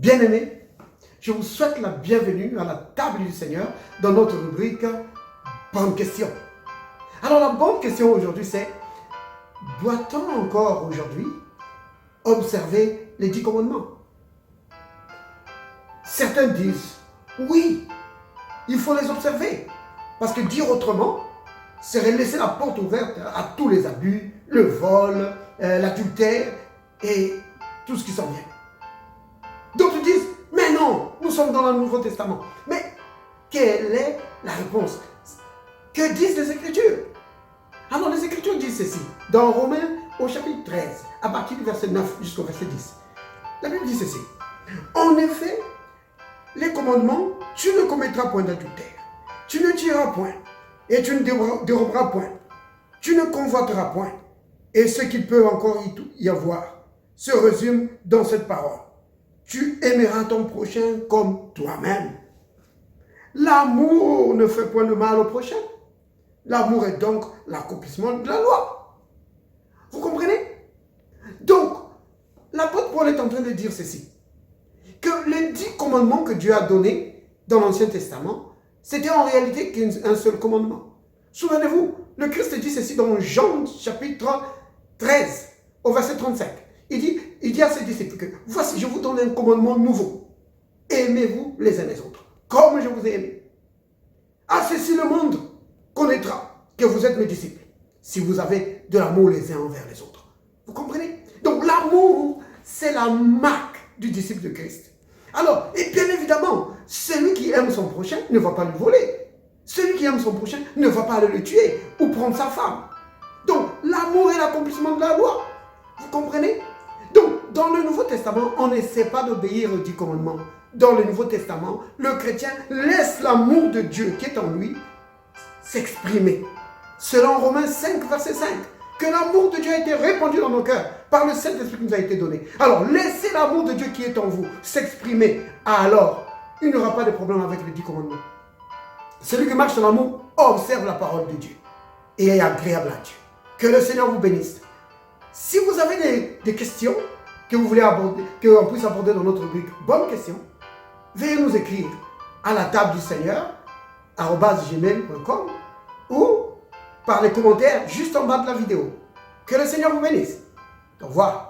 Bien-aimés, je vous souhaite la bienvenue à la table du Seigneur dans notre rubrique Bonne question. Alors la bonne question aujourd'hui c'est, doit-on encore aujourd'hui observer les 10 commandements? Certains disent, oui, il faut les observer. Parce que dire autrement serait laisser la porte ouverte à tous les abus, le vol, l'adultère et tout ce qui s'en vient. D'autres disent, mais non, nous sommes dans le Nouveau Testament. Mais quelle est la réponse? Que disent les Écritures? Alors les Écritures disent ceci, dans Romains au chapitre 13, à partir du verset 9 jusqu'au verset 10. La Bible dit ceci, en effet, les commandements, tu ne commettras point d'adultère, tu ne tueras point, et tu ne déroberas point, tu ne convoiteras point, et ce qu'il peut encore y avoir se résume dans cette parole. Tu aimeras ton prochain comme toi-même. L'amour ne fait point de mal au prochain. L'amour est donc l'accomplissement de la loi. Vous comprenez? Donc, l'apôtre Paul est en train de dire ceci, que les 10 commandements que Dieu a donnés dans l'Ancien Testament, c'était en réalité qu'un seul commandement. Souvenez-vous, le Christ dit ceci dans Jean chapitre 13, au verset 35. Il dit à ses disciples que voici, je vous donne un commandement nouveau. Aimez-vous les uns les autres, comme je vous ai aimé. À ceci le monde connaîtra que vous êtes mes disciples, si vous avez de l'amour les uns envers les autres. Vous comprenez? Donc l'amour, c'est la marque du disciple de Christ. Alors, et bien évidemment, celui qui aime son prochain ne va pas lui voler. Celui qui aime son prochain ne va pas aller le tuer ou prendre sa femme. Donc, l'amour est l'accomplissement de la loi. Vous comprenez? Donc, dans le Nouveau Testament, on n'essaie pas d'obéir aux 10 commandements. Dans le Nouveau Testament, le chrétien laisse l'amour de Dieu qui est en lui s'exprimer. Selon Romains 5, verset 5, que l'amour de Dieu a été répandu dans nos cœurs par le Saint-Esprit qui nous a été donné. Alors, laissez l'amour de Dieu qui est en vous s'exprimer. Alors, il n'y aura pas de problème avec les 10 commandements. Celui qui marche dans l'amour observe la parole de Dieu et est agréable à Dieu. Que le Seigneur vous bénisse. Si vous avez des questions que vous voulez aborder, qu'on puisse aborder dans notre rubrique Bonne question, veuillez nous écrire à la table du Seigneur, @gmail.com ou par les commentaires juste en bas de la vidéo. Que le Seigneur vous bénisse. Au revoir.